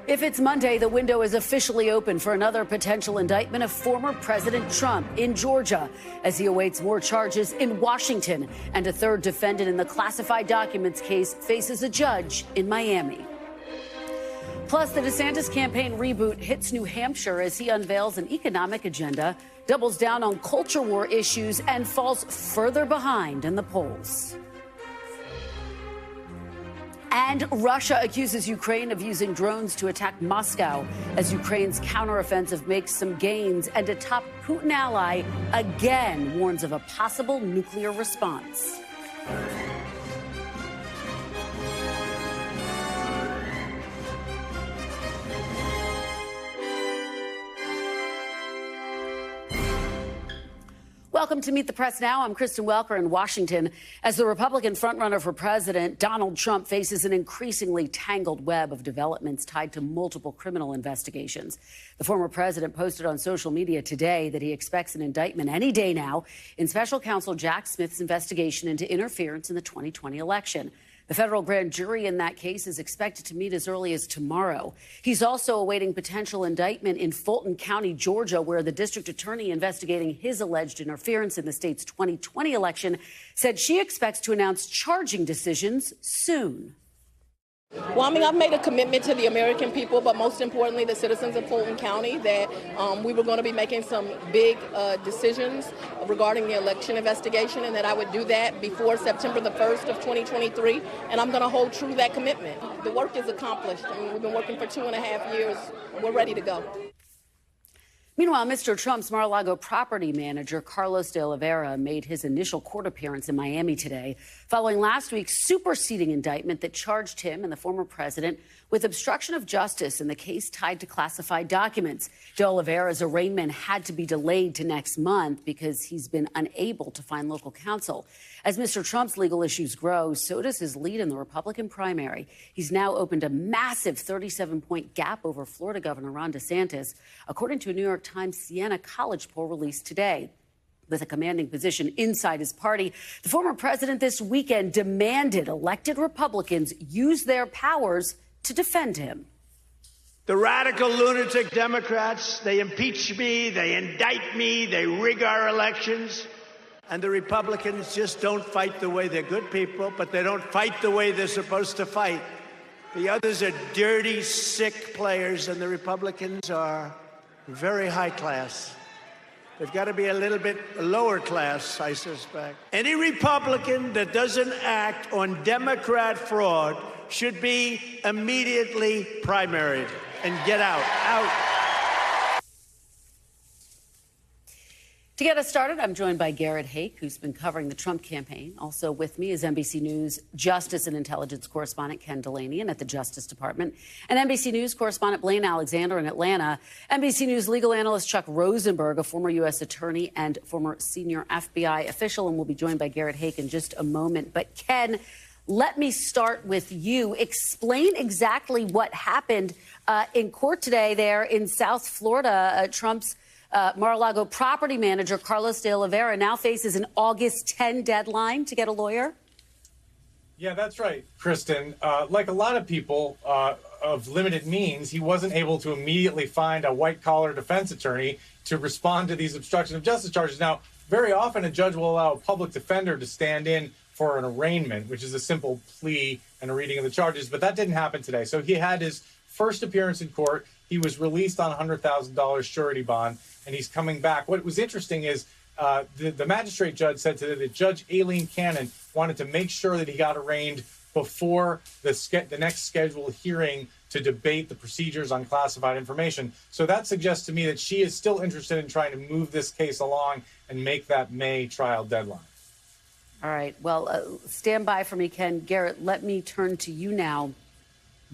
If it's Monday, the window is officially open for another potential indictment of former President Trump in Georgia as he awaits more charges in Washington. And a third defendant in the classified documents case faces a judge in Miami. Plus, the DeSantis campaign reboot hits New Hampshire as he unveils an economic agenda, doubles down on culture war issues, and falls further behind in the polls. And Russia accuses Ukraine of using drones to attack Moscow as Ukraine's counteroffensive makes some gains, and a top Putin ally again warns of a possible nuclear response. Welcome to Meet the Press Now. I'm Kristen Welker in Washington. As the Republican frontrunner for president, Donald Trump faces an increasingly tangled web of developments tied to multiple criminal investigations. The former president posted on social media today that he expects an indictment any day now in special counsel Jack Smith's investigation into interference in the 2020 election. The federal grand jury in that case is expected to meet as early as tomorrow. He's also awaiting potential indictment in Fulton County, Georgia, where the district attorney investigating his alleged interference in the state's 2020 election said she expects to announce charging decisions soon. Well, I mean, I've made a commitment to the American people, but most importantly, the citizens of Fulton County, that we were going to be making some big decisions regarding the election investigation, and that I would do that before September the 1st of 2023, and I'm going to hold true to that commitment. The work is accomplished. I mean, we've been working for 2.5 years. We're ready to go. Meanwhile, Mr. Trump's Mar-a-Lago property manager, Carlos de Oliveira, made his initial court appearance in Miami today, following last week's superseding indictment that charged him and the former president with obstruction of justice in the case tied to classified documents. De Oliveira's arraignment had to be delayed to next month because he's been unable to find local counsel. As Mr. Trump's legal issues grow, so does his lead in the Republican primary. He's now opened a massive 37-point gap over Florida Governor Ron DeSantis, according to a New York Times Siena College poll released today. With a commanding position inside his party, the former president this weekend demanded elected Republicans use their powers to defend him. The radical lunatic Democrats, they impeach me, they indict me, they rig our elections. And the Republicans just don't fight the way they're good people, but they don't fight the way they're supposed to fight. The others are dirty, sick players, and the Republicans are very high class. They've got to be a little bit lower class, I suspect. Any Republican that doesn't act on Democrat fraud should be immediately primaried and get out. To get us started, I'm joined by Garrett Hake, who's been covering the Trump campaign. Also with me is NBC News Justice and Intelligence Correspondent Ken Delaney at the Justice Department, and NBC News Correspondent Blaine Alexander in Atlanta. NBC News legal analyst Chuck Rosenberg, a former U.S. attorney and former senior FBI official, and we'll be joined by Garrett Hake in just a moment. But Ken, let me start with you. Explain exactly what happened in court today there in South Florida. Trump's Mar-a-Lago property manager, Carlos de Oliveira, now faces an August 10 deadline to get a lawyer. Yeah, that's right, Kristen. Like a lot of people of limited means, he wasn't able to immediately find a white-collar defense attorney to respond to these obstruction of justice charges. Now, very often a judge will allow a public defender to stand in for an arraignment, which is a simple plea and a reading of the charges, but that didn't happen today. So he had his first appearance in court. He was released on $100,000 surety bond, and he's coming back. What was interesting is the magistrate judge said today that Judge Aileen Cannon wanted to make sure that he got arraigned before the next scheduled hearing to debate the procedures on classified information. So that suggests to me that she is still interested in trying to move this case along and make that May trial deadline. All right. Well, stand by for me, Ken. Garrett, let me turn to you now.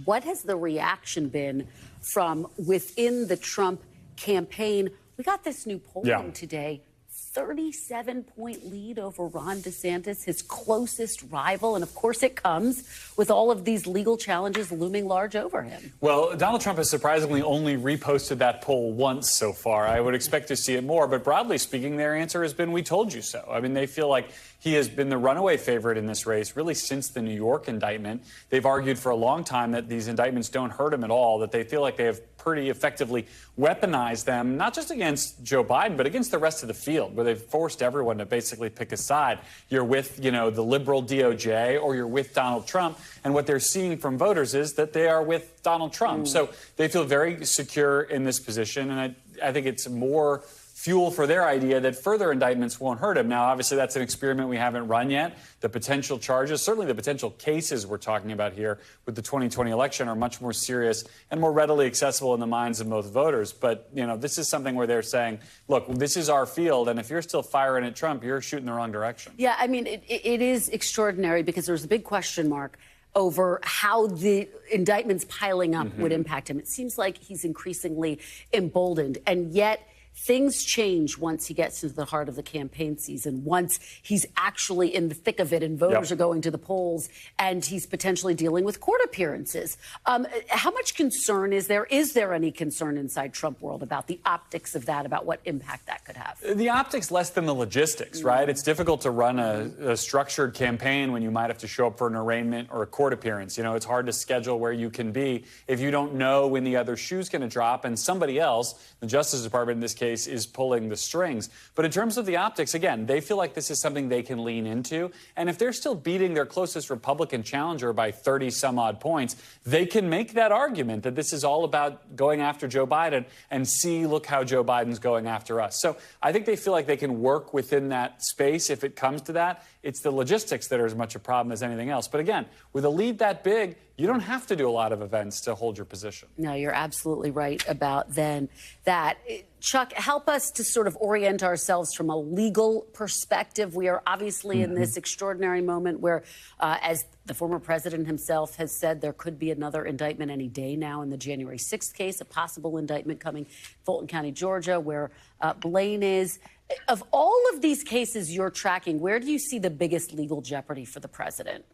What has the reaction been from within the Trump campaign? We got this new polling today, 37-point lead over Ron DeSantis, his closest rival. And of course, it comes with all of these legal challenges looming large over him. Well, Donald Trump has surprisingly only reposted that poll once so far. I would expect to see it more. But broadly speaking, their answer has been, we told you so. I mean, they feel like He has been the runaway favorite in this race really since the New York indictment. They've argued for a long time that these indictments don't hurt him at all, that they feel like they have pretty effectively weaponized them, not just against Joe Biden, but against the rest of the field, where they've forced everyone to basically pick a side. You're with, the liberal DOJ, or you're with Donald Trump. And what they're seeing from voters is that they are with Donald Trump. So they feel very secure in this position. And I think it's more fuel for their idea that further indictments won't hurt him. Now, obviously, that's an experiment we haven't run yet. The potential charges, certainly the potential cases we're talking about here with the 2020 election, are much more serious and more readily accessible in the minds of most voters. But, this is something where they're saying, look, this is our field, and if you're still firing at Trump, you're shooting the wrong direction. Yeah, I mean, it is extraordinary because there's a big question mark over how the indictments piling up would impact him. It seems like he's increasingly emboldened, and yet things change once he gets into the heart of the campaign season, once he's actually in the thick of it and voters are going to the polls and he's potentially dealing with court appearances. How much concern is there? Is there any concern inside Trump world about the optics of that, about what impact that could have? The optics less than the logistics, right? It's difficult to run a structured campaign when you might have to show up for an arraignment or a court appearance. It's hard to schedule where you can be if you don't know when the other shoe's going to drop and somebody else, the Justice Department in this case, is pulling the strings. But in terms of the optics, again, they feel like this is something they can lean into. And if they're still beating their closest Republican challenger by 30 some odd points, they can make that argument that this is all about going after Joe Biden and look how Joe Biden's going after us. So I think they feel like they can work within that space if it comes to that. It's the logistics that are as much a problem as anything else. But again, with a lead that big, you don't have to do a lot of events to hold your position. No, you're absolutely right about that. Chuck, help us to sort of orient ourselves from a legal perspective. We are obviously in this extraordinary moment where, as the former president himself has said, there could be another indictment any day now in the January 6th case, a possible indictment coming Fulton County, Georgia, where Blaine is. Of all of these cases you're tracking, where do you see the biggest legal jeopardy for the president?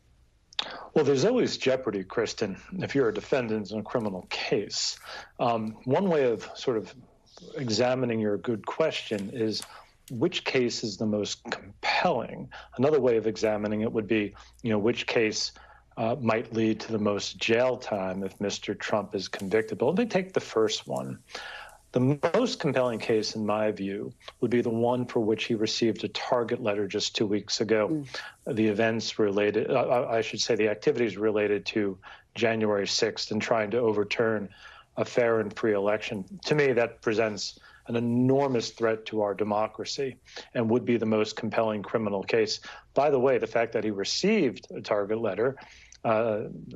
Well, there's always jeopardy, Kristen, if you're a defendant in a criminal case. One way of sort of examining your good question is which case is the most compelling. Another way of examining it would be, which case might lead to the most jail time if Mr. Trump is convicted. But let me take the first one. The most compelling case, in my view, would be the one for which he received a target letter just 2 weeks ago. The events related, I should say the activities related to January 6th and trying to overturn a fair and free election. To me, that presents an enormous threat to our democracy and would be the most compelling criminal case. By the way, the fact that he received a target letter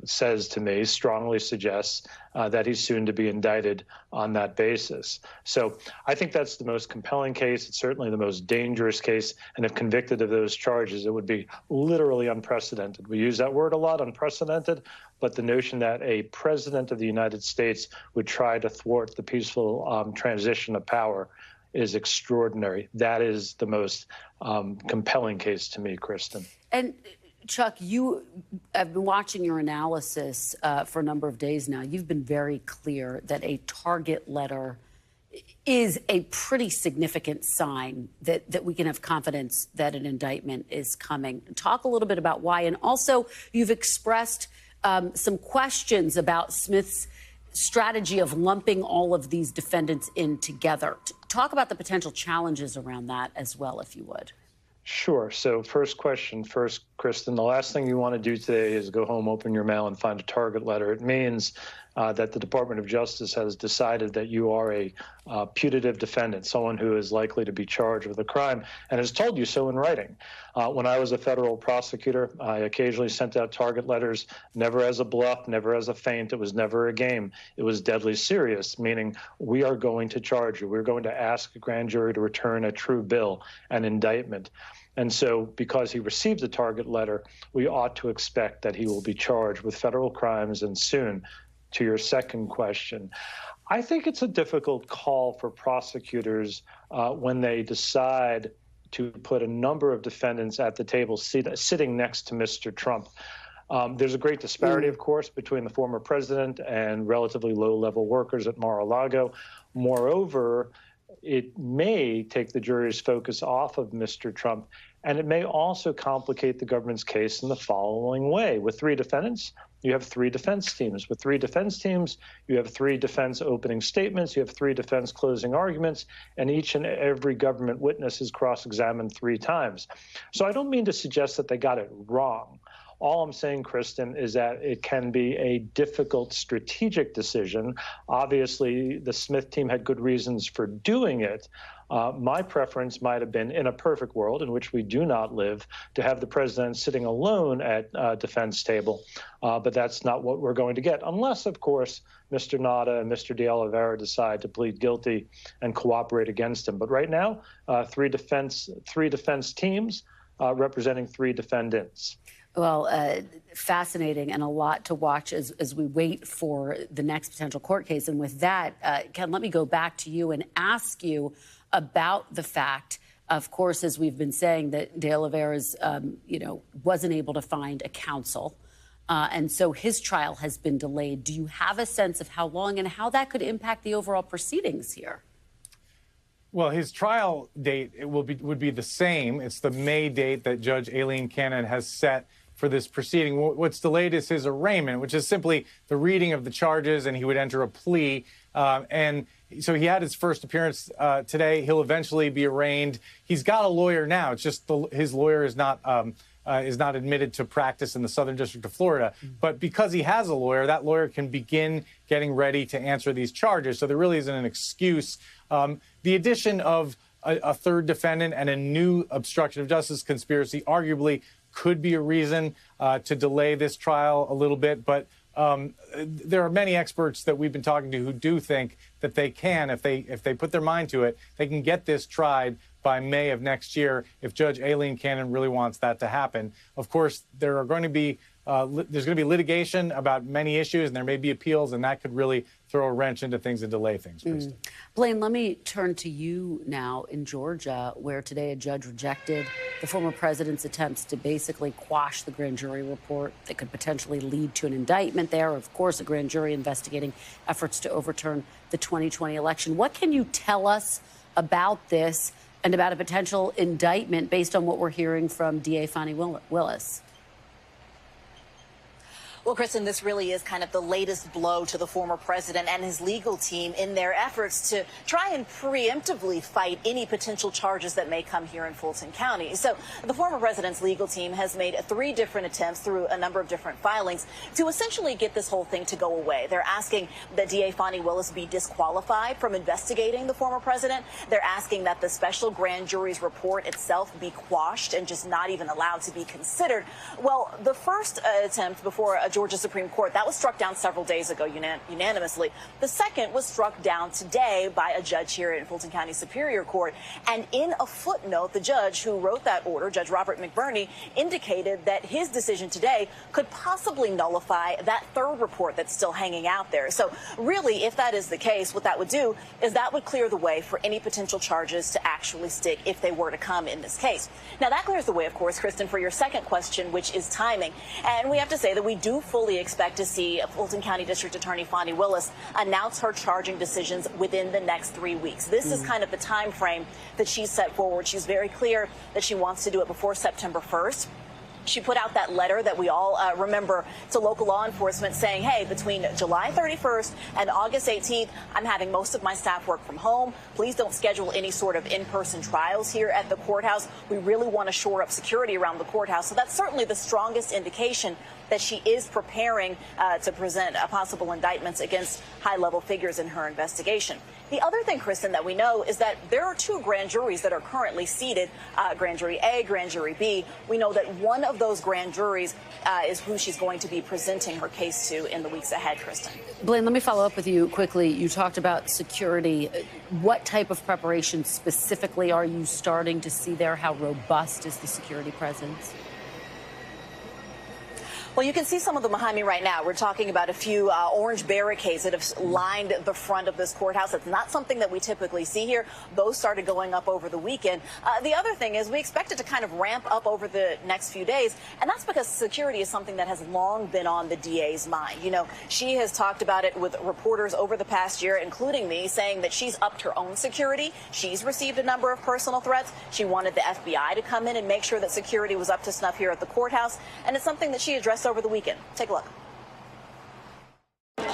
strongly suggests that he's soon to be indicted on that basis. So I think that's the most compelling case. It's certainly the most dangerous case. And if convicted of those charges, it would be literally unprecedented. We use that word a lot, unprecedented, but the notion that a president of the United States would try to thwart the peaceful transition of power is extraordinary. That is the most compelling case to me, Kristen. And Chuck, you have been watching your analysis for a number of days now. You've been very clear that a target letter is a pretty significant sign that we can have confidence that an indictment is coming. Talk a little bit about why. And also, you've expressed some questions about Smith's strategy of lumping all of these defendants in together. Talk about the potential challenges around that as well, if you would. Sure. So first question first, Kristen. The last thing you want to do today is go home, open your mail, and find a target letter. It means that the Department of Justice has decided that you are a putative defendant, someone who is likely to be charged with a crime, and has told you so in writing. When I was a federal prosecutor, I occasionally sent out target letters, never as a bluff, never as a feint. It was never a game. It was deadly serious, meaning we are going to charge you. We're going to ask a grand jury to return a true bill, an indictment. And so because he received a target letter, we ought to expect that he will be charged with federal crimes and soon. To your second question, I think it's a difficult call for prosecutors when they decide to put a number of defendants at the table sitting next to Mr. Trump. There's a great disparity, of course, between the former president and relatively low-level workers at Mar-a-Lago. Moreover, it may take the jury's focus off of Mr. Trump, and it may also complicate the government's case in the following way. With 3 defendants, you have 3 defense teams. With 3 defense teams, you have 3 defense opening statements, you have 3 defense closing arguments, and each and every government witness is cross-examined 3 times. So I don't mean to suggest that they got it wrong. All I'm saying, Kristen, is that it can be a difficult strategic decision. Obviously, the Smith team had good reasons for doing it. My preference might have been, in a perfect world in which we do not live, to have the president sitting alone at defense table. But that's not what we're going to get, unless, of course, Mr. Nada and Mr. De Oliveira decide to plead guilty and cooperate against him. But right now, 3 defense teams representing 3 defendants. Well, fascinating and a lot to watch as we wait for the next potential court case. And with that, Ken, let me go back to you and ask you about the fact, of course, as we've been saying, that De Oliveira's, wasn't able to find a counsel. And so his trial has been delayed. Do you have a sense of how long and how that could impact the overall proceedings here? Well, his trial date would be the same. It's the May date that Judge Aileen Cannon has set for this proceeding. What's delayed is his arraignment, which is simply the reading of the charges, and he would enter a plea. And so he had his first appearance today. He'll eventually be arraigned. He's got a lawyer now. It's just his lawyer is not admitted to practice in the Southern District of Florida. But because he has a lawyer, that lawyer can begin getting ready to answer these charges. So there really isn't an excuse. The addition of a 3rd defendant and a new obstruction of justice conspiracy arguably could be a reason to delay this trial a little bit. But there are many experts that we've been talking to who do think that they can, if they put their mind to it, they can get this tried by May of next year if Judge Aileen Cannon really wants that to happen. Of course, there's going to be litigation about many issues, and there may be appeals, and that could really throw a wrench into things and delay things, Kristen. Blaine, let me turn to you now in Georgia, where today a judge rejected the former president's attempts to basically quash the grand jury report that could potentially lead to an indictment there. Of course, a grand jury investigating efforts to overturn the 2020 election. What can you tell us about this and about a potential indictment based on what we're hearing from DA Fani Willis? Well, Kristen, this really is kind of the latest blow to the former president and his legal team in their efforts to try and preemptively fight any potential charges that may come here in Fulton County. So the former president's legal team has made 3 different attempts through a number of different filings to essentially get this whole thing to go away. They're asking that DA Fani Willis be disqualified from investigating the former president. They're asking that the special grand jury's report itself be quashed and just not even allowed to be considered. Well, the first attempt before a Georgia Supreme Court, that was struck down several days ago unanimously. The second was struck down today by a judge here in Fulton County Superior Court. And in a footnote, the judge who wrote that order, Judge Robert McBride, indicated that his decision today could possibly nullify that 3rd report that's still hanging out there. So really, if that is the case, what that would do is that would clear the way for any potential charges to actually stick if they were to come in this case. Now, that clears the way, of course, Kristen, for your second question, which is timing. And we have to say that we do fully expect to see Fulton County District Attorney Fani Willis announce her charging decisions within the next 3 weeks. This is kind of the time frame that she's set forward. She's very clear that she wants to do it before September 1st. She put out that letter that we all remember to local law enforcement saying, hey, between July 31st and August 18th, I'm having most of my staff work from home. Please don't schedule any sort of in-person trials here at the courthouse. We really want to shore up security around the courthouse. So that's certainly the strongest indication that she is preparing to present possible indictments against high-level figures in her investigation. The other thing, Kristen, that we know is that there are 2 grand juries that are currently seated, Grand Jury A, Grand Jury B. We know that one of those grand juries is who she's going to be presenting her case to in the weeks ahead, Kristen. Blaine, let me follow up with you quickly. You talked about security. What type of preparation specifically are you starting to see there? How robust is the security presence? Well, you can see some of them behind me right now. We're talking about a few orange barricades that have lined the front of this courthouse. It's not something that we typically see here. Those started going up over the weekend. The other thing is we expect it to kind of ramp up over the next few days, and that's because security is something that has long been on the DA's mind. You know, she has talked about it with reporters over the past year, including me, saying that she's upped her own security. She's received a number of personal threats. She wanted the FBI to come in and make sure that security was up to snuff here at the courthouse, and it's something that she addressed over the weekend. Take a look.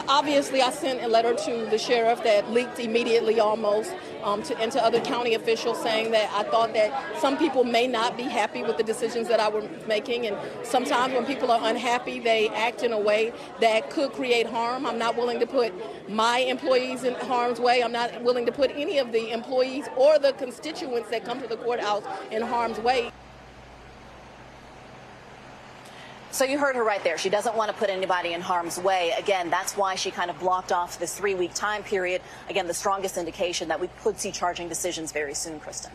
Obviously, I sent a letter to the sheriff that leaked immediately almost and to other county officials saying that I thought that some people may not be happy with the decisions that I was making. And sometimes when people are unhappy, they act in a way that could create harm. I'm not willing to put my employees in harm's way. I'm not willing to put any of the employees or the constituents that come to the courthouse in harm's way. So you heard her right there. She doesn't want to put anybody in harm's way. Again, that's why she kind of blocked off this 3-week time period. Again, the strongest indication that we could see charging decisions very soon, Kristen.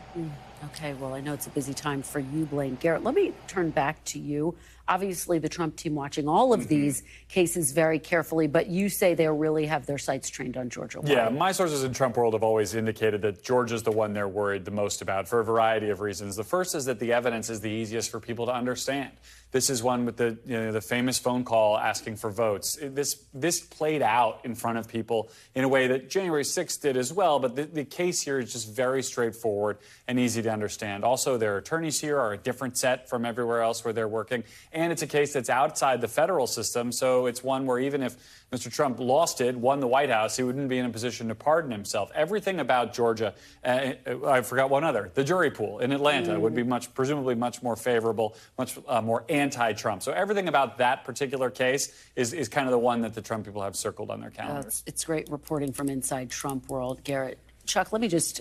Okay, well, I know it's a busy time for you, Blaine. Garrett, let me turn back to you. Obviously, the Trump team watching all of these cases very carefully, but you say they really have their sights trained on Georgia. Why? Yeah, my sources in Trump world have always indicated that Georgia's the one they're worried the most about for a variety of reasons. The first is that the evidence is the easiest for people to understand. This is one with the famous phone call asking for votes. This played out in front of people in a way that January 6th did as well, but the case here is just very straightforward and easy to understand. Also, their attorneys here are a different set from everywhere else where they're working, and it's a case that's outside the federal system, so it's one where even if Mr. Trump lost it, won the White House, he wouldn't be in a position to pardon himself. Everything about Georgia, I forgot one other, the jury pool in Atlanta would be presumably much more favorable, much more anti-Trump. So everything about that particular case is kind of the one that the Trump people have circled on their calendars. It's great reporting from inside Trump world. Garrett, Chuck, let me just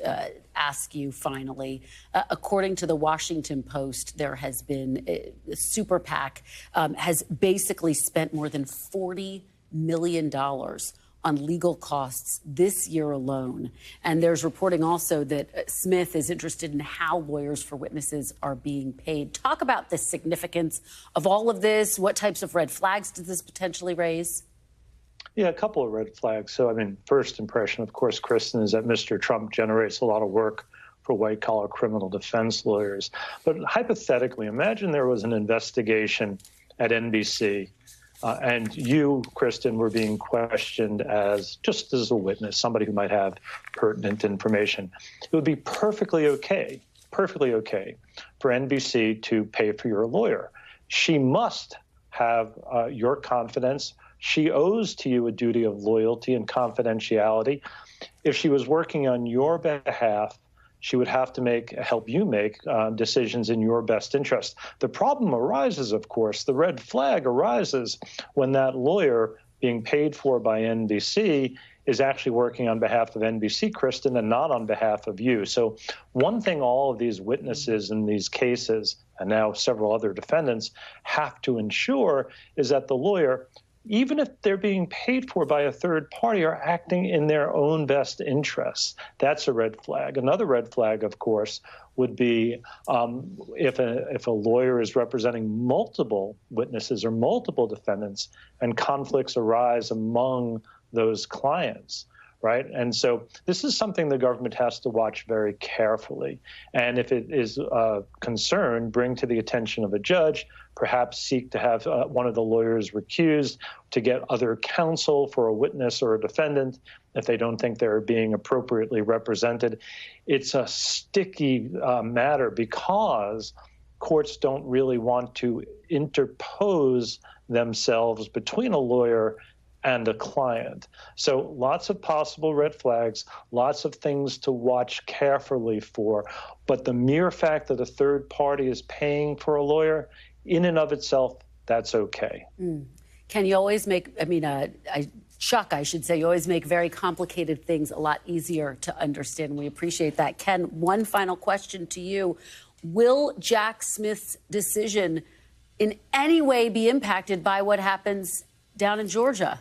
ask you finally. According to the Washington Post, there has been a super PAC has basically spent more than $40 million on legal costs this year alone. And there's reporting also that Smith is interested in how lawyers for witnesses are being paid. Talk about the significance of all of this. What types of red flags does this potentially raise? Yeah, a couple of red flags. So, I mean, first impression, of course, Kristen, is that Mr. Trump generates a lot of work for white-collar criminal defense lawyers. But hypothetically, imagine there was an investigation at NBC and you, Kristen, were being questioned just as a witness, somebody who might have pertinent information. It would be perfectly okay for NBC to pay for your lawyer. She must have your confidence. She owes to you a duty of loyalty and confidentiality. If she was working on your behalf, she would have to help you make decisions in your best interest. The problem arises, of course, the red flag arises when that lawyer being paid for by NBC is actually working on behalf of NBC, Kristen, and not on behalf of you. So one thing all of these witnesses in these cases, and now several other defendants, have to ensure is that the lawyer, even if they're being paid for by a third party, are acting in their own best interests. That's a red flag. Another red flag, of course, would be if a lawyer is representing multiple witnesses or multiple defendants and conflicts arise among those clients, right? And so this is something the government has to watch very carefully. And if it is a concern, bring to the attention of a judge, perhaps seek to have one of the lawyers recused to get other counsel for a witness or a defendant if they don't think they're being appropriately represented. It's a sticky matter because courts don't really want to interpose themselves between a lawyer and a client. So lots of possible red flags, lots of things to watch carefully for. But the mere fact that a third party is paying for a lawyer, in and of itself, that's okay. Can you always make, Chuck, I should say, you always make very complicated things a lot easier to understand. We appreciate that. Ken, one final question to you. Will Jack Smith's decision in any way be impacted by what happens down in Georgia?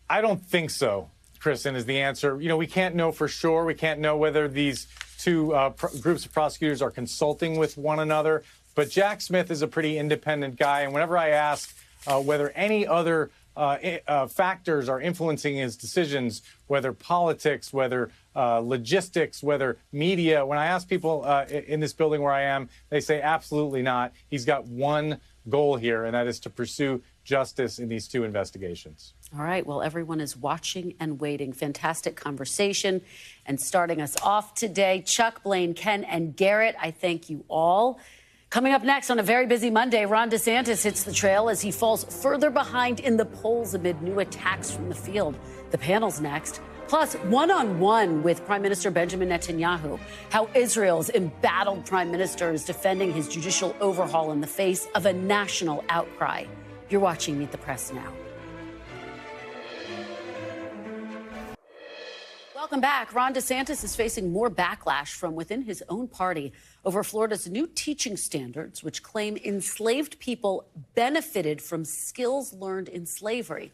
I don't think so, Kristen, is the answer. You know, we can't know for sure. We can't know whether these two groups of prosecutors are consulting with one another. But Jack Smith is a pretty independent guy. And whenever I ask whether any other factors are influencing his decisions, whether politics, whether logistics, whether media, when I ask people in this building where I am, they say absolutely not. He's got one goal here, and that is to pursue justice in these two investigations. All right. Well, everyone is watching and waiting. Fantastic conversation. And starting us off today, Chuck, Blaine, Ken, and Garrett, I thank you all. Coming up next on a very busy Monday, Ron DeSantis hits the trail as he falls further behind in the polls amid new attacks from the field. The panel's next. Plus, one-on-one with Prime Minister Benjamin Netanyahu, how Israel's embattled prime minister is defending his judicial overhaul in the face of a national outcry. You're watching Meet the Press now. Welcome back. Ron DeSantis is facing more backlash from within his own party over Florida's new teaching standards, which claim enslaved people benefited from skills learned in slavery.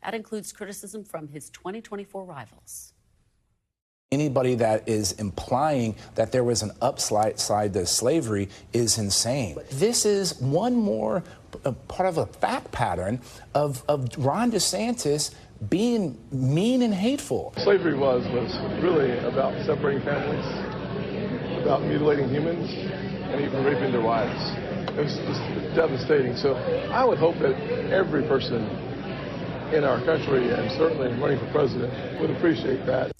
That includes criticism from his 2024 rivals. Anybody that is implying that there was an upside to slavery is insane. This is one more part of a fact pattern of Ron DeSantis being mean and hateful. Slavery was really about separating families, about mutilating humans, and even raping their wives. It was just devastating. So I would hope that every person in our country, and certainly running for president, would appreciate that.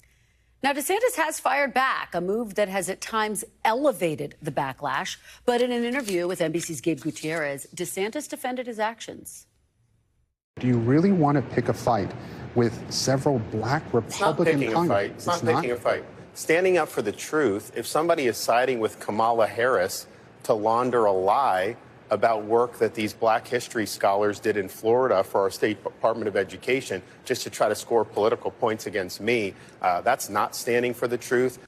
Now, DeSantis has fired back, a move that has at times elevated the backlash. But in an interview with NBC's Gabe Gutierrez, DeSantis defended his actions. Do you really want to pick a fight with several black Republican Congress? It's not picking a fight. Standing up for the truth, if somebody is siding with Kamala Harris to launder a lie about work that these black history scholars did in Florida for our State Department of Education just to try to score political points against me, that's not standing for the truth.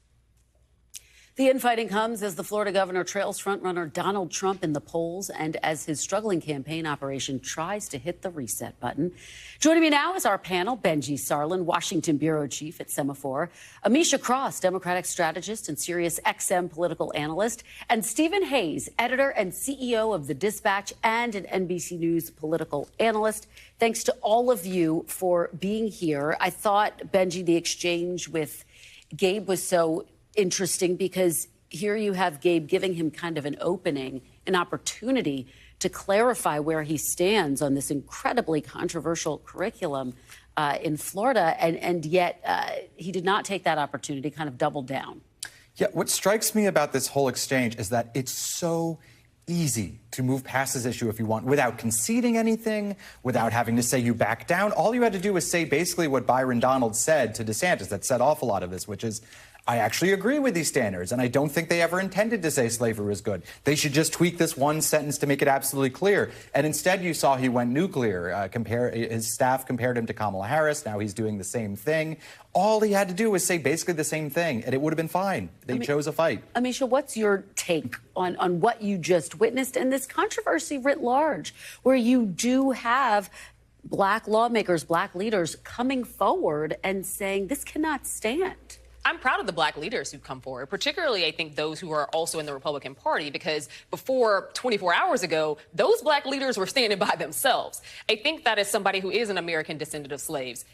The infighting comes as the Florida governor trails frontrunner Donald Trump in the polls and as his struggling campaign operation tries to hit the reset button. Joining me now is our panel, Benjy Sarlin, Washington bureau chief at Semaphore, Ameshia Cross, Democratic strategist and Sirius XM political analyst, and Stephen Hayes, editor and CEO of The Dispatch and an NBC News political analyst. Thanks to all of you for being here. I thought, Benjy, the exchange with Gabe was so interesting because here you have Gabe giving him kind of an opening, an opportunity to clarify where he stands on this incredibly controversial curriculum in Florida. And yet he did not take that opportunity, kind of doubled down. Yeah, what strikes me about this whole exchange is that it's so easy to move past this issue if you want without conceding anything, without having to say you back down. All you had to do was say basically what Byron Donald said to DeSantis that set off a lot of this, which is, I actually agree with these standards, and I don't think they ever intended to say slavery was good. They should just tweak this one sentence to make it absolutely clear. And instead, you saw he went nuclear. His staff compared him to Kamala Harris. Now he's doing the same thing. All he had to do was say basically the same thing, and it would have been fine. They chose a fight. Ameshia, what's your take on what you just witnessed and this controversy writ large, where you do have black lawmakers, black leaders coming forward and saying this cannot stand? I'm proud of the black leaders who come forward, particularly, I think, those who are also in the Republican Party, because before 24 hours ago, those black leaders were standing by themselves. I think that as somebody who is an American descendant of slaves,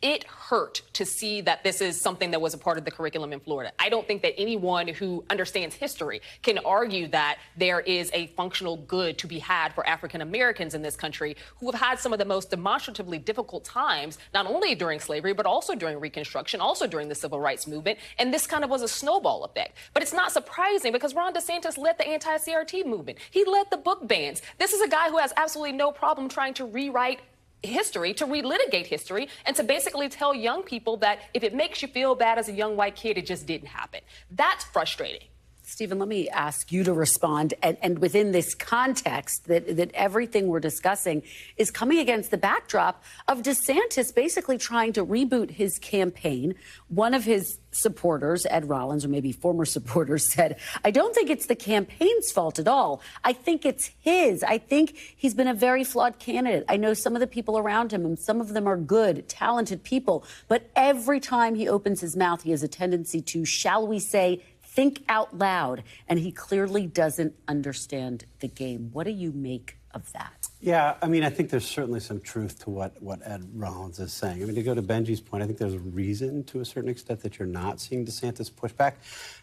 it hurt to see that this is something that was a part of the curriculum in Florida. I don't think that anyone who understands history can argue that there is a functional good to be had for African Americans in this country who have had some of the most demonstratively difficult times, not only during slavery, but also during Reconstruction, also during the Civil Rights Movement. And this kind of was a snowball effect. But it's not surprising because Ron DeSantis led the anti-CRT movement. He led the book bans. This is a guy who has absolutely no problem trying to rewrite history, to relitigate history, and to basically tell young people that if it makes you feel bad as a young white kid, it just didn't happen. That's frustrating. Stephen, let me ask you to respond. And within this context, that everything we're discussing is coming against the backdrop of DeSantis basically trying to reboot his campaign. One of his supporters, Ed Rollins, or maybe former supporters, said, I don't think it's the campaign's fault at all. I think it's his. I think he's been a very flawed candidate. I know some of the people around him, and some of them are good, talented people. But every time he opens his mouth, he has a tendency to, shall we say, think out loud, and he clearly doesn't understand the game. What do you make of that? Yeah, I mean, I think there's certainly some truth to what Ed Rollins is saying. I mean, to go to Benji's point, I think there's a reason to a certain extent that you're not seeing DeSantis push back,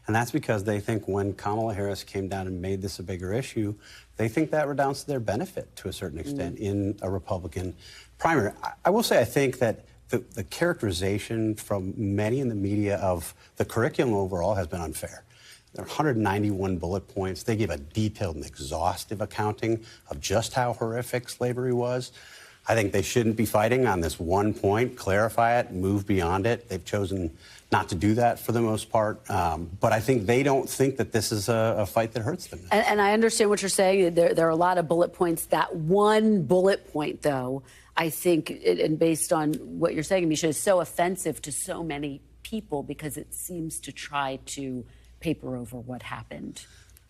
and that's because they think when Kamala Harris came down and made this a bigger issue, they think that redounds to their benefit to a certain extent in a Republican primary. I will say I think that the characterization from many in the media of the curriculum overall has been unfair. There are 191 bullet points. They give a detailed and exhaustive accounting of just how horrific slavery was. I think they shouldn't be fighting on this one point, clarify it, move beyond it. They've chosen not to do that for the most part. But I think they don't think that this is a fight that hurts them. And I understand what you're saying. There are a lot of bullet points. That one bullet point, though, I think, and based on what you're saying, Ameshia, is so offensive to so many people because it seems to try to paper over what happened.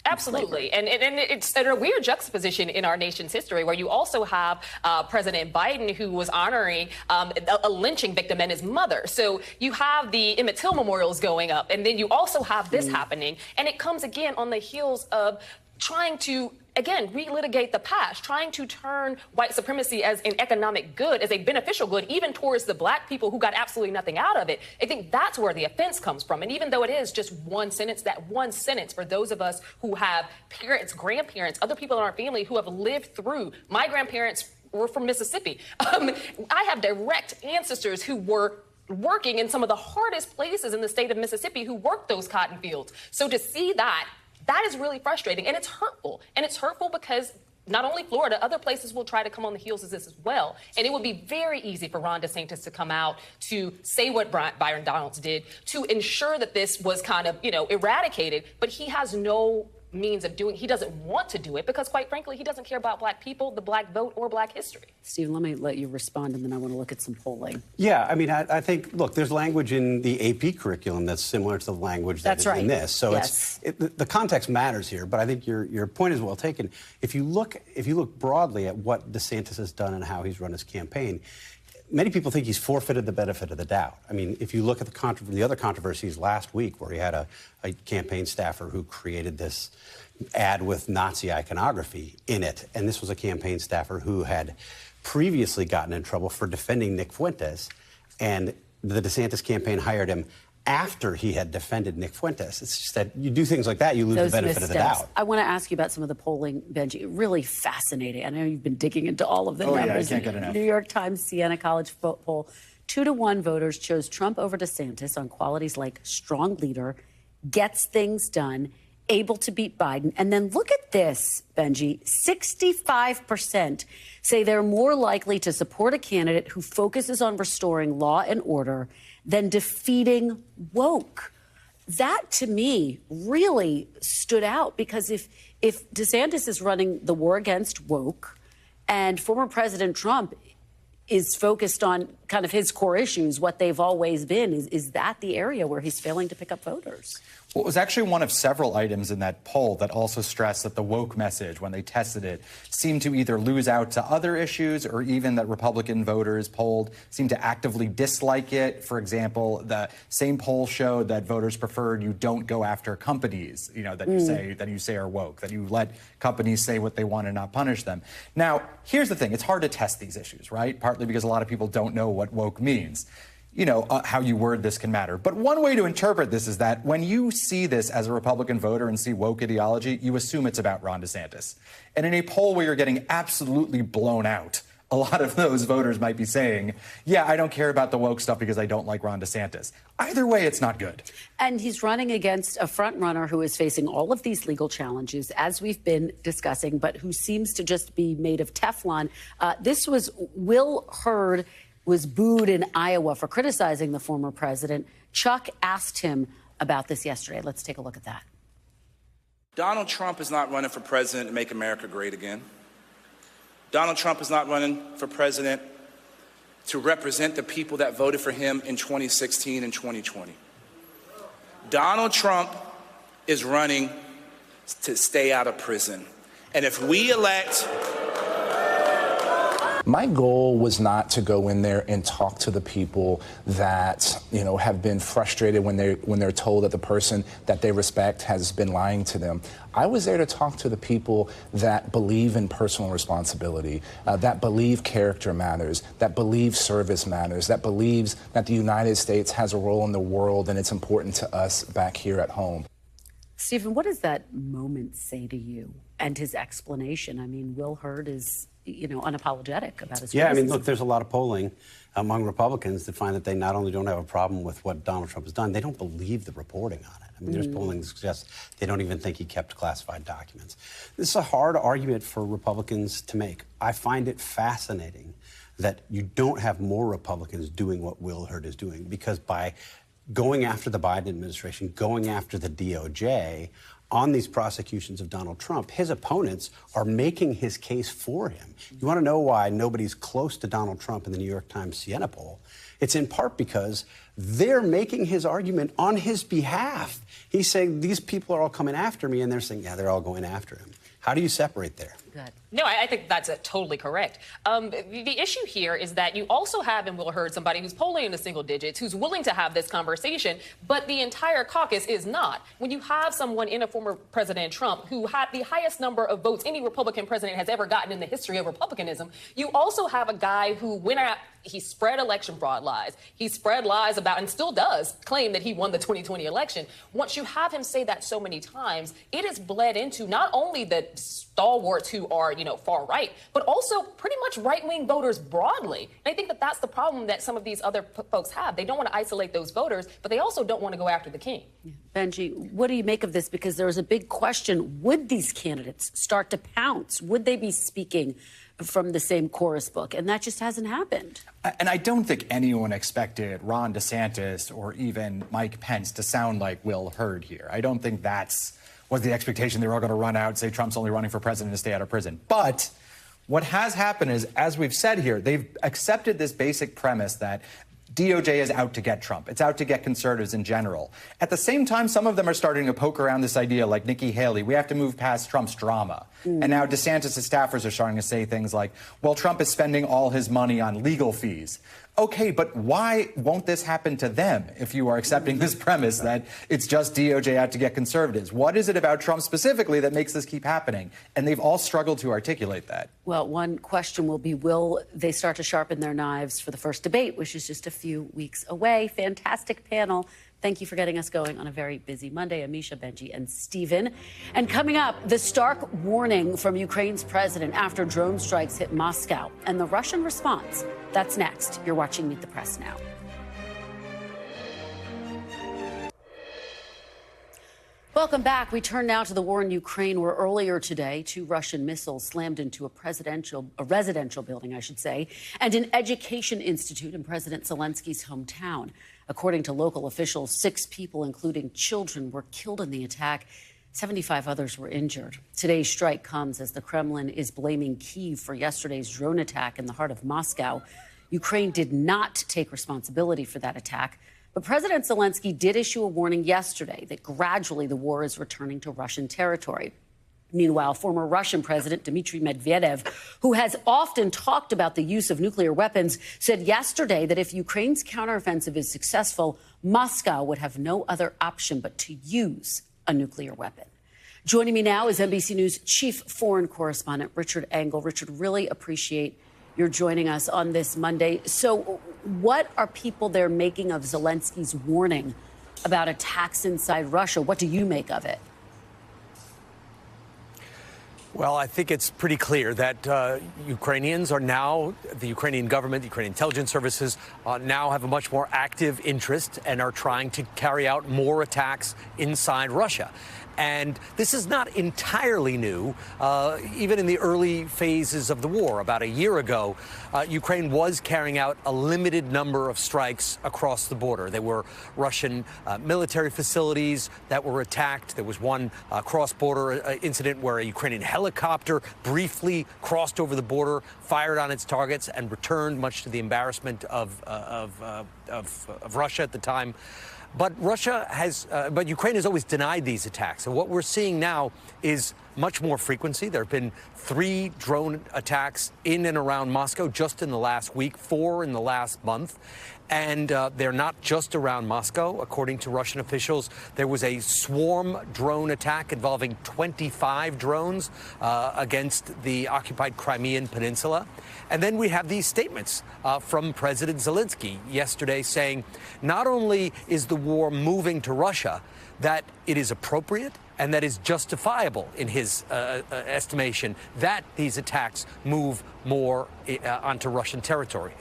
Absolutely. And it's a weird juxtaposition in our nation's history where you also have President Biden, who was honoring a lynching victim and his mother. So you have the Emmett Till memorials going up, and then you also have this happening. And it comes again on the heels of trying to, again, relitigate the past, trying to turn white supremacy as an economic good, as a beneficial good, even towards the black people who got absolutely nothing out of it. I think that's where the offense comes from. And even though it is just one sentence, that one sentence for those of us who have parents, grandparents, other people in our family who have lived through, my grandparents were from Mississippi. I have direct ancestors who were working in some of the hardest places in the state of Mississippi who worked those cotton fields. So to see that is really frustrating, and it's hurtful. And it's hurtful because not only Florida, other places will try to come on the heels of this as well. And it would be very easy for Ron DeSantis to come out to say what Byron Donalds did to ensure that this was kind of, eradicated. But he has no means of doing. He doesn't want to do it because, quite frankly, he doesn't care about black people, the black vote, or black history. Stephen, let me let you respond, and then I want to look at some polling. Yeah, I mean, I think, look, there's language in the AP curriculum that's similar to the language that's in this. So yes. The context matters here, but I think your point is well taken. If you look broadly at what DeSantis has done and how he's run his campaign, many people think he's forfeited the benefit of the doubt. I mean, if you look at the other controversies last week, where he had a campaign staffer who created this ad with Nazi iconography in it, and this was a campaign staffer who had previously gotten in trouble for defending Nick Fuentes, and the DeSantis campaign hired him after he had defended Nick Fuentes. It's just that you do things like that, you lose the benefit of the doubt. I want to ask you about some of the polling, Benji. Really fascinating. I know you've been digging into all of the numbers. Yeah, I can't get enough. New York Times Siena College poll, 2-1 voters chose Trump over DeSantis on qualities like strong leader, gets things done, able to beat Biden. And then look at this, Benji. 65% say they're more likely to support a candidate who focuses on restoring law and order than defeating woke. That, to me, really stood out because if DeSantis is running the war against woke and former President Trump is focused on kind of his core issues, what they've always been, is that the area where he's failing to pick up voters? Well, it was actually one of several items in that poll that also stressed that the woke message, when they tested it, seemed to either lose out to other issues or even that Republican voters polled seemed to actively dislike it. For example, the same poll showed that voters preferred you don't go after companies, that you say are woke, that you let companies say what they want and not punish them. Now, here's the thing. It's hard to test these issues, right? Partly because a lot of people don't know what woke means. How you word this can matter. But one way to interpret this is that when you see this as a Republican voter and see woke ideology, you assume it's about Ron DeSantis. And in a poll where you're getting absolutely blown out, a lot of those voters might be saying, yeah, I don't care about the woke stuff because I don't like Ron DeSantis. Either way, it's not good. And he's running against a front runner who is facing all of these legal challenges, as we've been discussing, but who seems to just be made of Teflon. This was Will Hurd was booed in Iowa for criticizing the former president. Chuck asked him about this yesterday. Let's take a look at that. Donald Trump is not running for president to make America great again. Donald Trump is not running for president to represent the people that voted for him in 2016 and 2020. Donald Trump is running to stay out of prison. And if we elect My goal was not to go in there and talk to the people that, have been frustrated when they're told that the person that they respect has been lying to them. I was there to talk to the people that believe in personal responsibility, that believe character matters, that believe service matters, that believes that the United States has a role in the world and it's important to us back here at home. Stephen, what does that moment say to you and his explanation? I mean, Will Hurd is, unapologetic about his criticism. Look, there's a lot of polling among Republicans that find that they not only don't have a problem with what Donald Trump has done, they don't believe the reporting on it. I mean, there's polling that suggests they don't even think he kept classified documents. This is a hard argument for Republicans to make. I find it fascinating that you don't have more Republicans doing what Will Hurd is doing, because by going after the Biden administration, going after the DOJ on these prosecutions of Donald Trump, his opponents are making his case for him. You want to know why nobody's close to Donald Trump in the New York Times Siena poll? It's in part because they're making his argument on his behalf. He's saying these people are all coming after me, and they're saying, yeah, they're all going after him. How do you separate there? Good. No, I think that's totally correct. The issue here is that you also have in Will Hurd somebody who's polling in the single digits, who's willing to have this conversation, but the entire caucus is not. When you have someone in a former President Trump who had the highest number of votes any Republican president has ever gotten in the history of Republicanism, you also have a guy who went out, he spread election fraud lies. He spread lies about, and still does, claim that he won the 2020 election. Once you have him say that so many times, it has bled into not only the stalwarts who are, far right, but also pretty much right-wing voters broadly. And I think that that's the problem that some of these other folks have. They don't want to isolate those voters, but they also don't want to go after the king. Yeah. Benjy, what do you make of this? Because there was a big question. Would these candidates start to pounce? Would they be speaking from the same chorus book? And that just hasn't happened. And I don't think anyone expected Ron DeSantis or even Mike Pence to sound like Will Hurd here. I don't think was the expectation. They were all going to run out and say Trump's only running for president to stay out of prison. But what has happened is, as we've said here, they've accepted this basic premise that DOJ is out to get Trump. It's out to get conservatives in general. At the same time, some of them are starting to poke around this idea, like Nikki Haley, we have to move past Trump's drama. And now DeSantis' staffers are starting to say things like, well, Trump is spending all his money on legal fees. Okay, but why won't this happen to them if you are accepting this premise that it's just DOJ out to get conservatives? What is it about Trump specifically that makes this keep happening? And they've all struggled to articulate that. Well, one question will be, will they start to sharpen their knives for the first debate, which is just a few weeks away? Fantastic panel. Thank you for getting us going on a very busy Monday. Ameshia, Benjy, and Stephen. And coming up, the stark warning from Ukraine's president after drone strikes hit Moscow and the Russian response. That's next. You're watching Meet the Press now. Welcome back. We turn now to the war in Ukraine, where earlier today, 2 Russian missiles slammed into a residential building, and an education institute in President Zelensky's hometown. According to local officials, 6 people, including children, were killed in the attack. 75 others were injured. Today's strike comes as the Kremlin is blaming Kyiv for yesterday's drone attack in the heart of Moscow. Ukraine did not take responsibility for that attack, but President Zelensky did issue a warning yesterday that gradually the war is returning to Russian territory. Meanwhile, former Russian President Dmitry Medvedev, who has often talked about the use of nuclear weapons, said yesterday that if Ukraine's counteroffensive is successful, Moscow would have no other option but to use a nuclear weapon. Joining me now is NBC News chief foreign correspondent Richard Engel. Richard, really appreciate your joining us on this Monday. So what are people there making of Zelensky's warning about attacks inside Russia? What do you make of it? Well, I think it's pretty clear that Ukrainians are now, the Ukrainian government, the Ukrainian intelligence services now have a much more active interest and are trying to carry out more attacks inside Russia. And this is not entirely new. Even in the early phases of the war, about a year ago, Ukraine was carrying out a limited number of strikes across the border. There were Russian military facilities that were attacked. There was one cross-border incident where a Ukrainian helicopter briefly crossed over the border, fired on its targets, and returned, much to the embarrassment of Russia at the time. But Ukraine has always denied these attacks. And what we're seeing now is much more frequency. There have been 3 drone attacks in and around Moscow just in the last week, 4 in the last month. And they're not just around Moscow. According to Russian officials, there was a swarm drone attack involving 25 drones against the occupied Crimean Peninsula. And then we have these statements from President Zelensky yesterday saying not only is the war moving to Russia, that it is appropriate and that is justifiable in his estimation that these attacks move more onto Russian territory.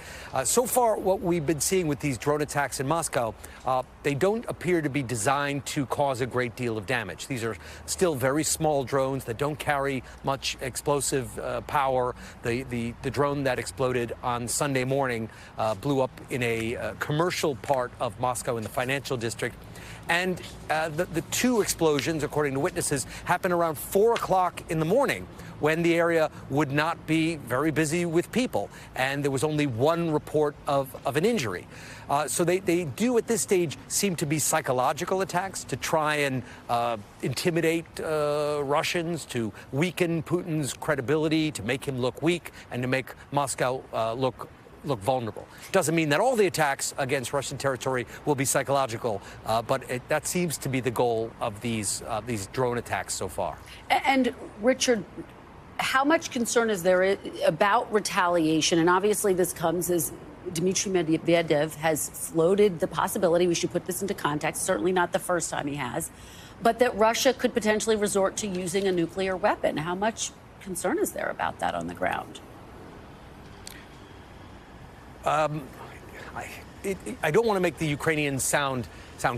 So far, what we've been seeing with these drone attacks in Moscow, they don't appear to be designed to cause a great deal of damage. These are still very small drones that don't carry much explosive power. The drone that exploded on Sunday morning blew up in a commercial part of Moscow in the financial district. And the 2 explosions, according to witnesses, happened around 4 o'clock in the morning when the area would not be very busy with people. And there was only 1 report of an injury. So they do at this stage seem to be psychological attacks to try and intimidate Russians, to weaken Putin's credibility, to make him look weak, and to make Moscow look vulnerable. Doesn't mean that all the attacks against Russian territory will be psychological, but that seems to be the goal of these drone attacks so far. And Richard, how much concern is there about retaliation? And obviously this comes as Dmitry Medvedev has floated the possibility, we should put this into context, certainly not the first time he has, but that Russia could potentially resort to using a nuclear weapon. How much concern is there about that on the ground? I don't want to make the Ukrainians sound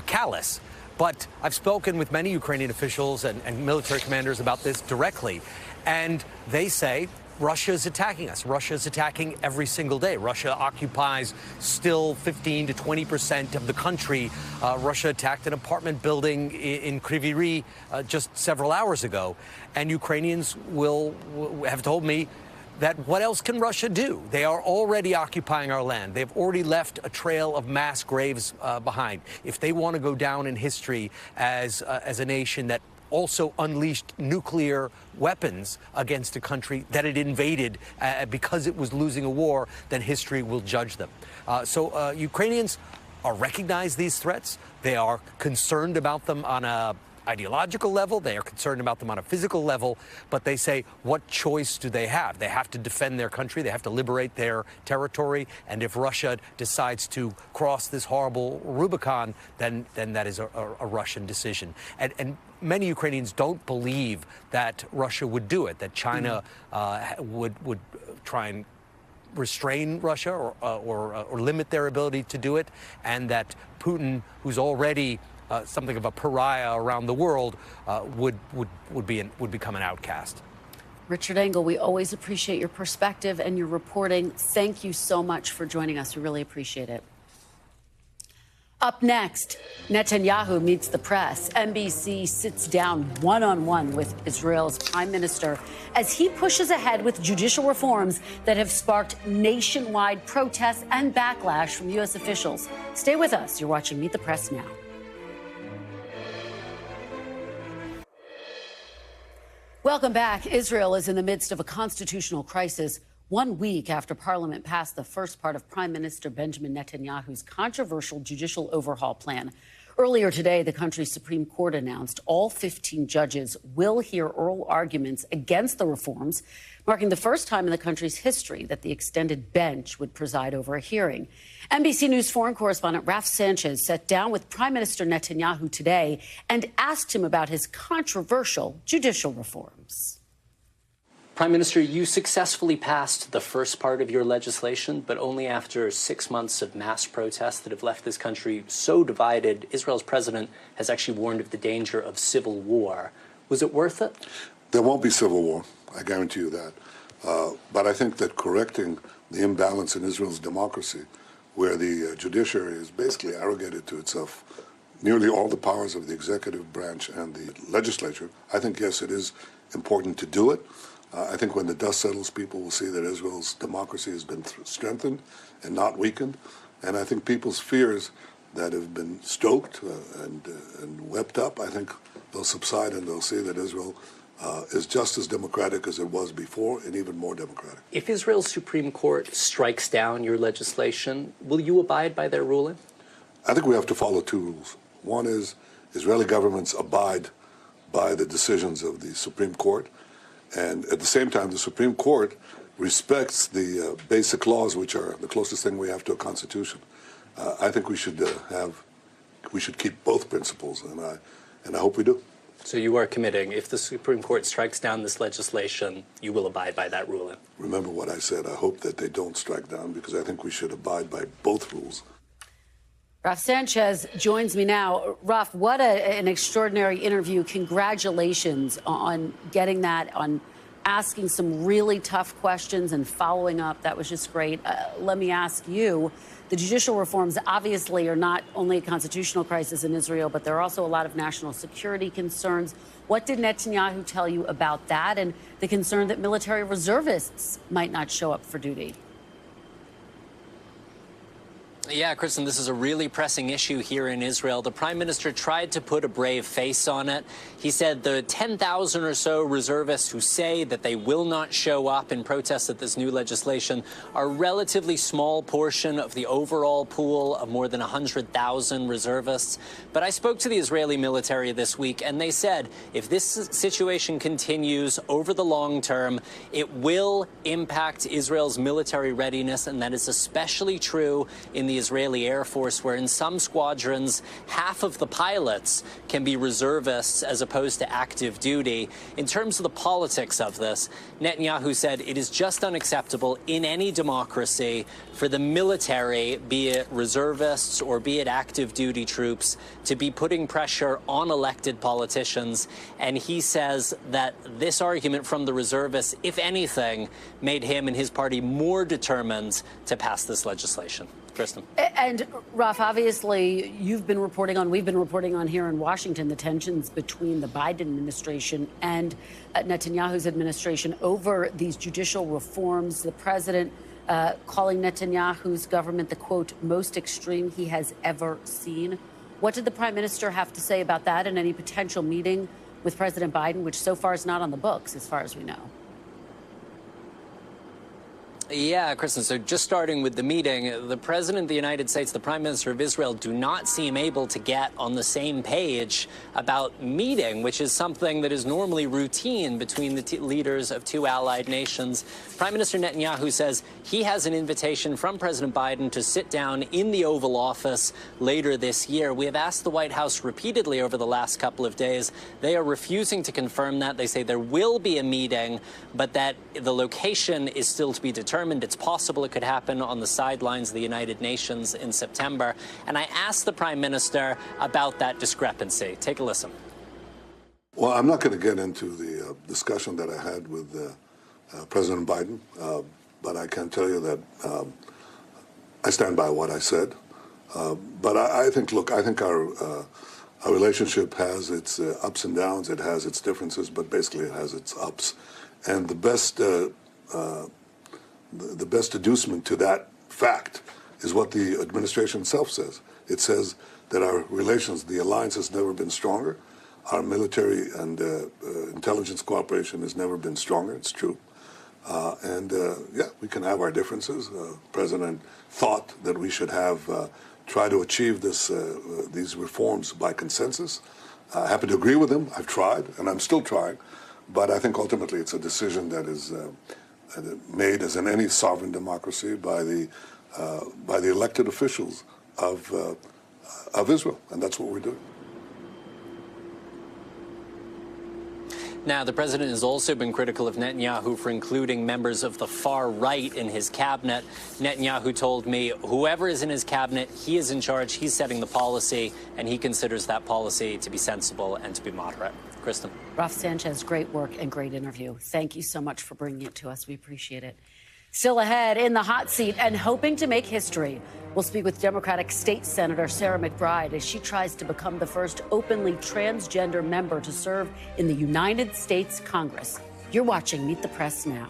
callous, but I've spoken with many Ukrainian officials and military commanders about this directly, and they say Russia is attacking us. Russia is attacking every single day. Russia occupies still 15 to 20% of the country. Russia attacked an apartment building in Kryvyi Rih just several hours ago, and Ukrainians have told me that what else can Russia do? They are already occupying our land. They've already left a trail of mass graves behind. If they want to go down in history as a nation that also unleashed nuclear weapons against a country that it invaded because it was losing a war, then history will judge them. So Ukrainians recognize these threats. They are concerned about them on a ideological level. They are concerned about them on a physical level, but they say, what choice do they have? They have to defend their country. They have to liberate their territory. And if Russia decides to cross this horrible Rubicon, then that is a Russian decision. And many Ukrainians don't believe that Russia would do it, that China would try and restrain Russia or limit their ability to do it, and that Putin, who's already something of a pariah around the world, would become an outcast. Richard Engel, we always appreciate your perspective and your reporting. Thank you so much for joining us. We really appreciate it. Up next, Netanyahu meets the press. NBC sits down one-on-one with Israel's prime minister as he pushes ahead with judicial reforms that have sparked nationwide protests and backlash from U.S. officials. Stay with us. You're watching Meet the Press now. Welcome back. Israel is in the midst of a constitutional crisis 1 week after Parliament passed the first part of Prime Minister Benjamin Netanyahu's controversial judicial overhaul plan. Earlier today, the country's Supreme Court announced all 15 judges will hear oral arguments against the reforms, marking the first time in the country's history that the extended bench would preside over a hearing. NBC News foreign correspondent Sanchez sat down with Prime Minister Netanyahu today and asked him about his controversial judicial reforms. Prime Minister, you successfully passed the first part of your legislation, but only after 6 months of mass protests that have left this country so divided. Israel's president has actually warned of the danger of civil war. Was it worth it? There won't be civil war, I guarantee you that. But I think that correcting the imbalance in Israel's democracy, where the judiciary is basically arrogated to itself nearly all the powers of the executive branch and the legislature, I think, yes, it is important to do it. I think when the dust settles, people will see that Israel's democracy has been strengthened and not weakened. And I think people's fears that have been stoked and wept up, I think they'll subside and they'll see that Israel is just as democratic as it was before, and even more democratic. If Israel's Supreme Court strikes down your legislation, will you abide by their ruling? I think we have to follow two rules. One is Israeli governments abide by the decisions of the Supreme Court, and at the same time, the Supreme Court respects the basic laws, which are the closest thing we have to a constitution. I think we should keep both principles, and I hope we do. So you are committing, if the Supreme Court strikes down this legislation, you will abide by that ruling? Remember what I said. I hope that they don't strike down, because I think we should abide by both rules. Raf Sanchez joins me now. Raf, what an extraordinary interview. Congratulations on getting that, on asking some really tough questions and following up. That was just great. Let me ask you, the judicial reforms obviously are not only a constitutional crisis in Israel, but there are also a lot of national security concerns. What did Netanyahu tell you about that and the concern that military reservists might not show up for duty? Yeah, Kristen, this is a really pressing issue here in Israel. The prime minister tried to put a brave face on it. He said the 10,000 or so reservists who say that they will not show up in protest at this new legislation are a relatively small portion of the overall pool of more than 100,000 reservists. But I spoke to the Israeli military this week, and they said if this situation continues over the long term, it will impact Israel's military readiness, and that is especially true in the Israeli Air Force, where in some squadrons, half of the pilots can be reservists as opposed to active duty. In terms of the politics of this, Netanyahu said it is just unacceptable in any democracy for the military, be it reservists or be it active duty troops, to be putting pressure on elected politicians. And he says that this argument from the reservists, if anything, made him and his party more determined to pass this legislation. Kristen. And Raf, obviously, we've been reporting on here in Washington the tensions between the Biden administration and Netanyahu's administration over these judicial reforms. The president calling Netanyahu's government the, quote, most extreme he has ever seen. What did the prime minister have to say about that and any potential meeting with President Biden, which so far is not on the books, as far as we know? Yeah, Kristen, so just starting with the meeting, the President of the United States, the Prime Minister of Israel do not seem able to get on the same page about meeting, which is something that is normally routine between the leaders of two allied nations. Prime Minister Netanyahu says he has an invitation from President Biden to sit down in the Oval Office later this year. We have asked the White House repeatedly over the last couple of days. They are refusing to confirm that. They say there will be a meeting, but that the location is still to be determined. It's possible it could happen on the sidelines of the United Nations in September. And I asked the Prime Minister about that discrepancy. Take a listen. Well, I'm not going to get into the discussion that I had with President Biden, but I can tell you that I stand by what I said. But I think, look, I think our relationship has its ups and downs. It has its differences, but basically it has its ups. And the best adducement to that fact is what the administration itself says. It says that our relations, the alliance has never been stronger. Our military and intelligence cooperation has never been stronger. It's true. Yeah, we can have our differences. President thought that we should try to achieve these reforms by consensus. I happen to agree with him. I've tried, and I'm still trying. But I think ultimately it's a decision that is made, as in any sovereign democracy, by the elected officials of Israel, and that's what we're doing. Now, the president has also been critical of Netanyahu for including members of the far right in his cabinet. Netanyahu told me whoever is in his cabinet, he is in charge, he's setting the policy, and he considers that policy to be sensible and to be moderate. Kristen. Raf Sanchez, great work and great interview. Thank you so much for bringing it to us. We appreciate it. Still ahead, in the hot seat and hoping to make history, we'll speak with Democratic State Senator Sarah McBride as she tries to become the first openly transgender member to serve in the United States Congress. You're watching Meet the Press now.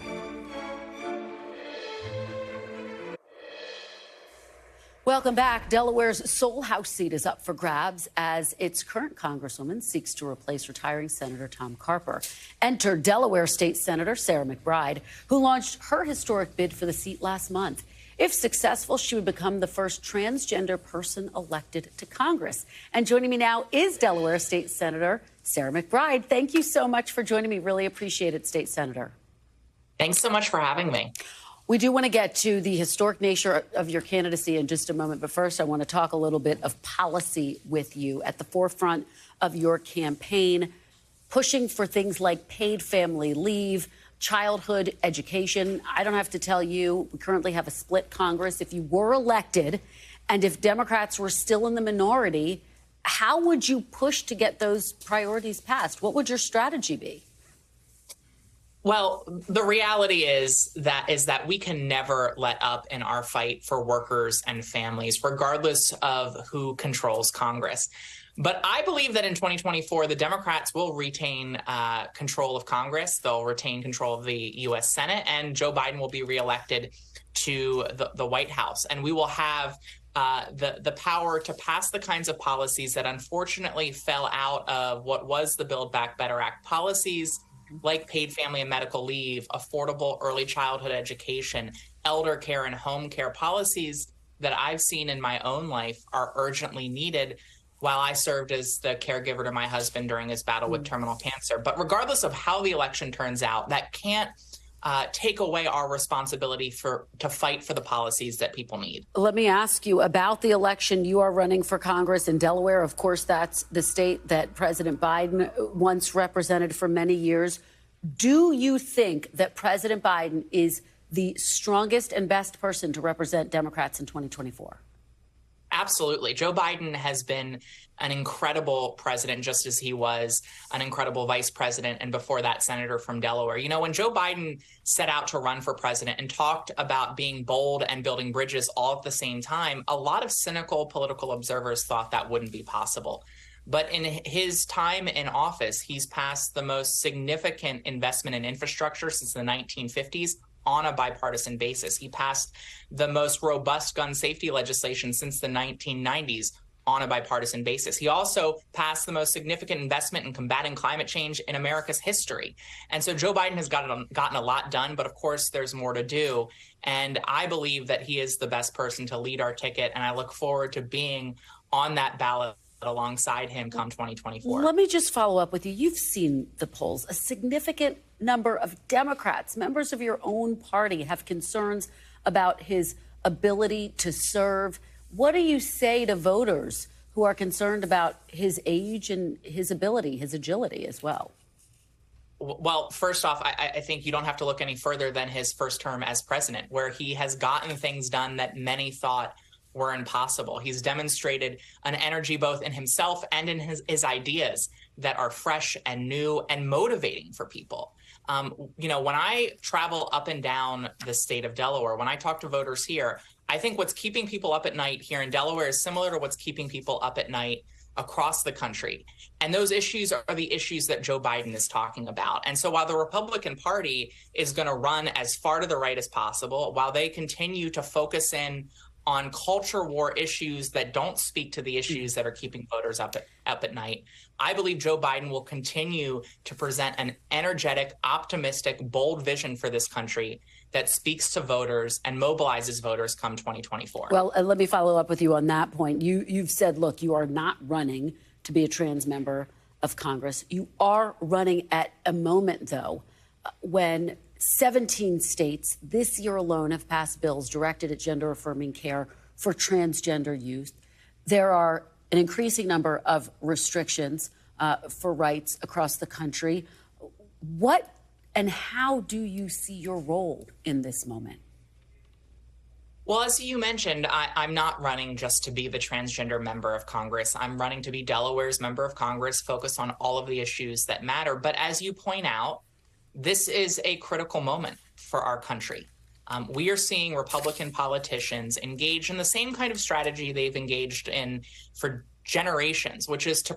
Welcome back. Delaware's sole House seat is up for grabs as its current congresswoman seeks to replace retiring Senator Tom Carper. Enter Delaware State Senator Sarah McBride, who launched her historic bid for the seat last month. If successful, she would become the first transgender person elected to Congress. And joining me now is Delaware State Senator Sarah McBride. Thank you so much for joining me. Really appreciate it, State Senator. Thanks so much for having me. We do want to get to the historic nature of your candidacy in just a moment, but first I want to talk a little bit of policy with you. At the forefront of your campaign, pushing for things like paid family leave, childhood education. I don't have to tell you, we currently have a split Congress. If you were elected and if Democrats were still in the minority, how would you push to get those priorities passed? What would your strategy be? Well, the reality is that we can never let up in our fight for workers and families, regardless of who controls Congress. But I believe that in 2024, the Democrats will retain control of Congress. They'll retain control of the U.S. Senate, and Joe Biden will be reelected to the White House. And we will have the power to pass the kinds of policies that unfortunately fell out of what was the Build Back Better Act policies, like paid family and medical leave, affordable early childhood education, elder care and home care policies that I've seen in my own life are urgently needed while I served as the caregiver to my husband during his battle with terminal cancer. But regardless of how the election turns out, that can't take away our responsibility to fight for the policies that people need. Let me ask you about the election. You are running for Congress in Delaware. Of course, that's the state that President Biden once represented for many years. Do you think that President Biden is the strongest and best person to represent Democrats in 2024? Absolutely. Joe Biden has been an incredible president, just as he was an incredible vice president, and before that, senator from Delaware. You know, when Joe Biden set out to run for president and talked about being bold and building bridges all at the same time, a lot of cynical political observers thought that wouldn't be possible. But in his time in office, he's passed the most significant investment in infrastructure since the 1950s. On a bipartisan basis. He passed the most robust gun safety legislation since the 1990s on a bipartisan basis. He also passed the most significant investment in combating climate change in America's history. And so Joe Biden has gotten a lot done, but of course there's more to do. And I believe that he is the best person to lead our ticket, and I look forward to being on that ballot alongside him come 2024. Let me just follow up with you. You've seen the polls. A significant number of Democrats, members of your own party, have concerns about his ability to serve. What do you say to voters who are concerned about his age and his ability, his agility as well? Well, first off, I think you don't have to look any further than his first term as president, where he has gotten things done that many thought were impossible. He's demonstrated an energy both in himself and in his ideas that are fresh and new and motivating for people. You know, when I travel up and down the state of Delaware, when I talk to voters here, I think what's keeping people up at night here in Delaware is similar to what's keeping people up at night across the country. And those issues are the issues that Joe Biden is talking about. And so while the Republican Party is going to run as far to the right as possible, while they continue to focus in on culture war issues that don't speak to the issues that are keeping voters up at night, I believe Joe Biden will continue to present an energetic, optimistic, bold vision for this country that speaks to voters and mobilizes voters come 2024. Well, let me follow up with you on that point. You've said, look, you are not running to be a trans member of Congress. You are running at a moment, though, when 17 states this year alone have passed bills directed at gender-affirming care for transgender youth. There are an increasing number of restrictions for rights across the country. What and how do you see your role in this moment? Well, as you mentioned, I'm not running just to be the transgender member of Congress. I'm running to be Delaware's member of Congress, focused on all of the issues that matter. But as you point out, this is a critical moment for our country. We are seeing Republican politicians engage in the same kind of strategy they've engaged in for generations, which is to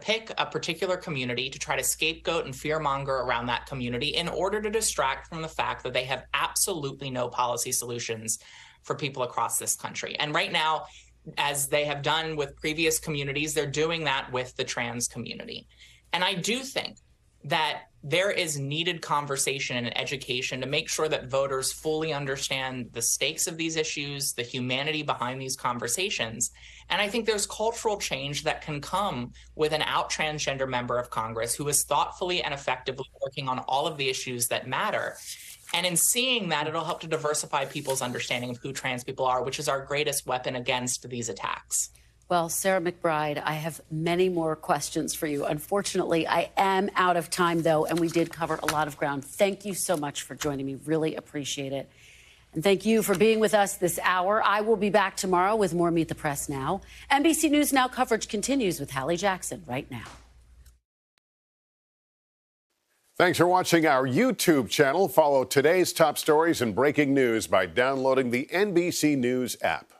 pick a particular community, to try to scapegoat and fearmonger around that community in order to distract from the fact that they have absolutely no policy solutions for people across this country. And right now, as they have done with previous communities, they're doing that with the trans community. And I do think that there is needed conversation and education to make sure that voters fully understand the stakes of these issues, the humanity behind these conversations. And I think there's cultural change that can come with an out transgender member of Congress who is thoughtfully and effectively working on all of the issues that matter. And in seeing that, it'll help to diversify people's understanding of who trans people are, which is our greatest weapon against these attacks. Well, Sarah McBride, I have many more questions for you. Unfortunately, I am out of time, though, and we did cover a lot of ground. Thank you so much for joining me. Really appreciate it. And thank you for being with us this hour. I will be back tomorrow with more Meet the Press Now. NBC News Now coverage continues with Hallie Jackson right now. Thanks for watching our YouTube channel. Follow today's top stories and breaking news by downloading the NBC News app.